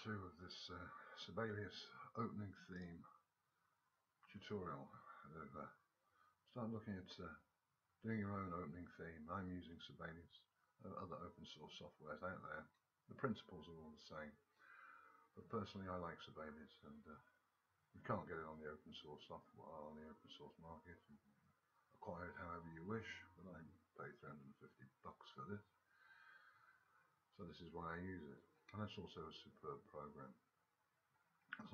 2 of this Sibelius opening theme tutorial. Start looking at doing your own opening theme. I'm using Sibelius. Other open source softwares out there. The principles are all the same, but personally I like Sibelius, and you can't get it on the open source software, on the open source market. Acquire it however you wish, but I pay $350 for this, so this is why I use it. And it's also a superb program.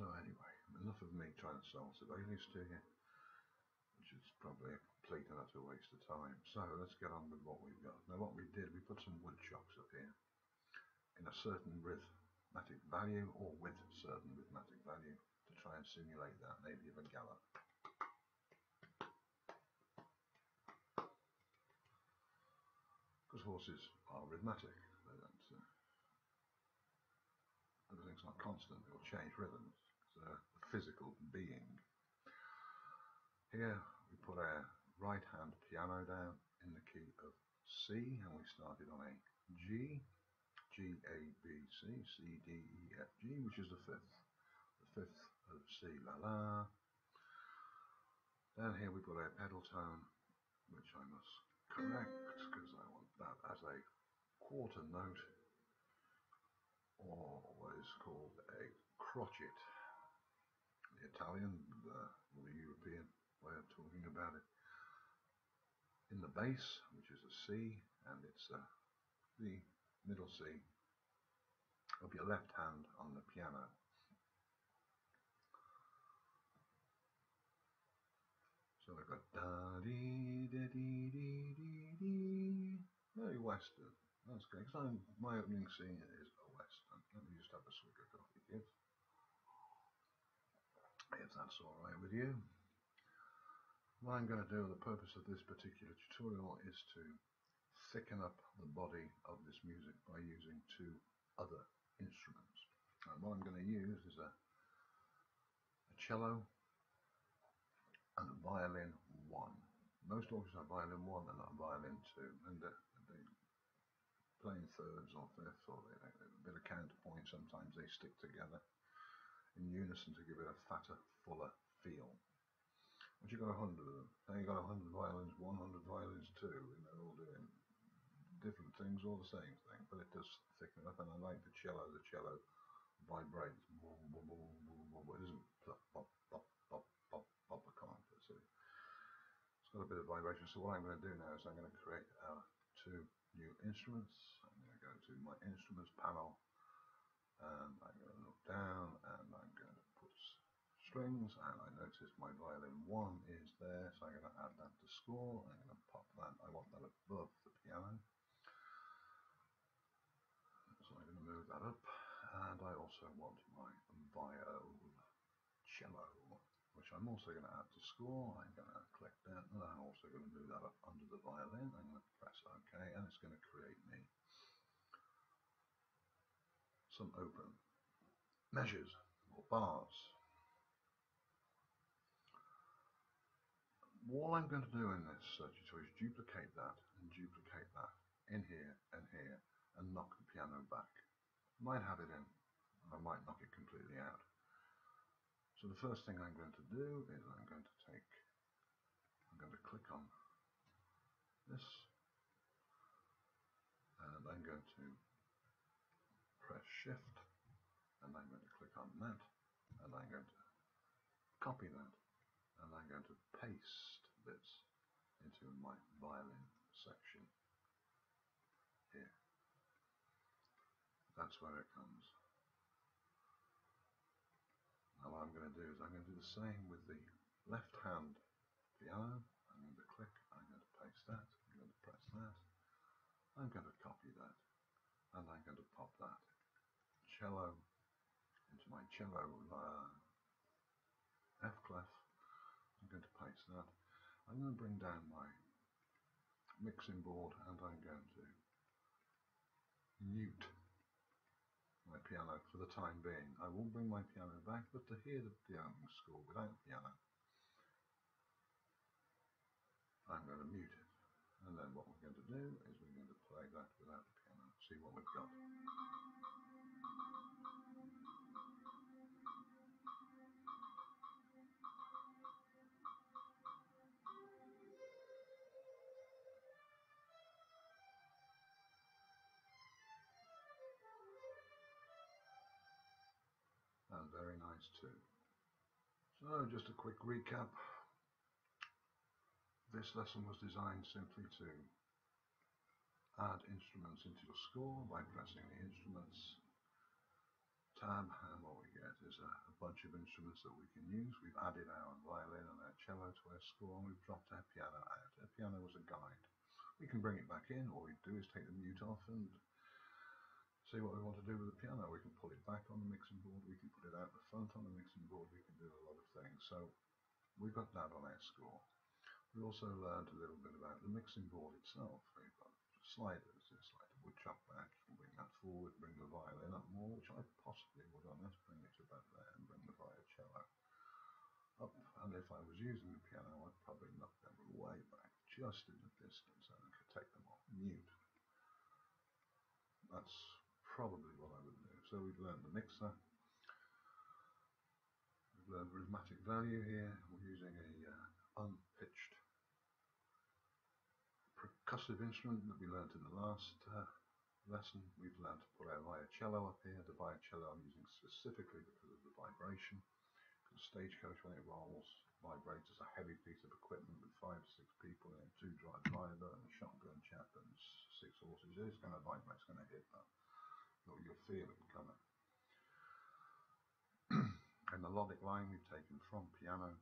So anyway, enough of me trying to sell Sibelius to you, which is probably a complete and utter waste of time. So let's get on with what we've got. Now what we did, we put some wood chocks up here in a certain rhythmic value, or with certain rhythmic value, to try and simulate that, maybe of a gallop. Because horses are rhythmic, they don't, everything's not constant, it will change rhythms. It's a physical being. Here we put our right hand piano down in the key of C, and we started on a G, G, A, B, C, C, D, E, F, G, which is the fifth of C, la la. Down here we've got our pedal tone, which I must correct because I want that as a quarter note, or what is called a crotchet. The Italian, or the European way of talking about it. In the bass, which is a C, and it's the middle C of your left hand on the piano. So we've got da dee da dee dee dee dee. Very Western. That's great, because my opening scene is a Western. Let me just have a swig of coffee, kids, if that's alright with you. What I'm going to do, the purpose of this particular tutorial, is to thicken up the body of this music by using two other instruments. And what I'm going to use is a cello and a violin 1. Most orchestras are violin 1 and not violin 2, and they play in thirds or fifths, or they a bit of counterpoint. Sometimes they stick together in unison to give it a fatter, fuller feel. But you've got 100 of them. Now you've got 100 violins 1, 100 violins 2, and they're all doing different things, all the same thing, but it does thicken up. And I like the cello. The cello vibrates. It isn't pop, pop, pop, pop, pop, pop, I can't see. It's got a bit of vibration. So what I'm going to do now is I'm going to create two new instruments. I'm going to go to my instruments panel, and I'm going to look down, and I'm going to put strings, and I notice my violin 1 is there, so I'm going to add that to score. I'm going to pop that. I want that above the piano, so I'm going to move that up. And I also want my cello, which I'm also going to add to score. I'm going to click that, and I'm also going to move that up under the violin. I'm going to press OK, and it's going to create me some open measures or bars. All I'm going to do in this tutorial is duplicate that and duplicate that in here and here, and knock the piano back. I might have it in, I might knock it completely out. So the first thing I'm going to do is I'm going to click on this, and I'm going to press Shift, and I'm going to click on that, and I'm going to copy that, and I'm going to paste this into my violin section here. That's where it comes. Now what I'm going to do is I'm going to do the same with the left hand piano. I'm going to click, I'm going to paste that, I'm going to press that, I'm going to copy that, and I'm going to pop that cello into my cello F clef. I'm going to paste that. I'm going to bring down my mixing board, and I'm going to mute my piano for the time being. I will bring my piano back, but to hear the opening score without piano, I'm going to mute it. And then what we're going to do is we're going to play that without the piano. See what we've got. and very nice too. So just a quick recap. This lesson was designed simply to add instruments into your score by pressing the instruments tab, and what we get is a bunch of instruments that we can use. We've added our violin and our cello to our score, and we've dropped our piano out. Our piano was a guide. We can bring it back in. All we do is take the mute off and see what we want to do with the piano. We can pull it back on the mixing board, we can put it out the front on the mixing board, we can do a lot of things. So we've got that on our score. We also learned a little bit about the mixing board itself. We've got sliders, it's like the wood chop back, you can bring that forward, bring the violin up more, which I possibly would on. Let's bring it about there and bring the violoncello up, and if I was using the piano I'd probably knock them way back, just in the distance, and I could take them off mute. That's probably what I would do. So we've learned the mixer, we've learned rhythmic value here, we're using a unpitched percussive instrument that we learnt in the last lesson. We've learned to put our violoncello up here. The violoncello I'm using specifically because of the vibration. The stagecoach, when it rolls, vibrates as a heavy piece of equipment with 5 to 6 people in a 2-drive driver and a shotgun chap and 6 horses. It's going to vibrate, it's going to hit that. You'll feel it coming. And the melodic line we've taken from piano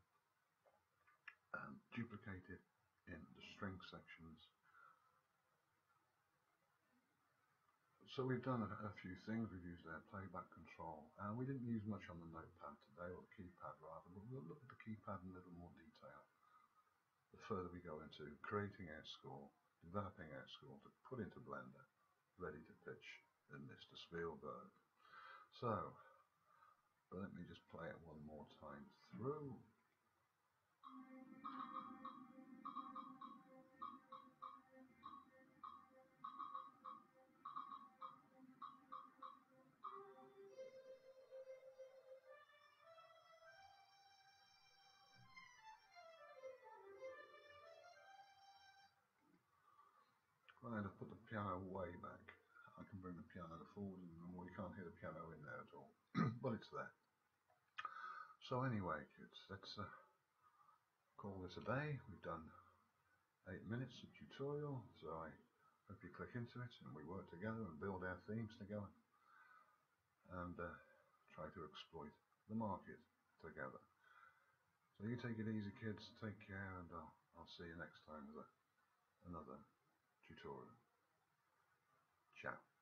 and duplicated in the string sections. So we've done a few things. We've used our playback control, and we didn't use much on the notepad today, or the keypad rather, but we'll look at the keypad in a little more detail the further we go into creating our score, developing our score to put into Blender, ready to pitch in Mr Spielberg. So let me just play it one more time through. Right, I've put the piano way back. I can bring the piano forward, and we can't hear the piano in there at all, but it's there. So anyway, kids, let's call this a day. We've done 8 minutes of tutorial, so I hope you click into it and we work together and build our themes together and try to exploit the market together. So you take it easy, kids, take care, and I'll see you next time with another tutorial. Ciao.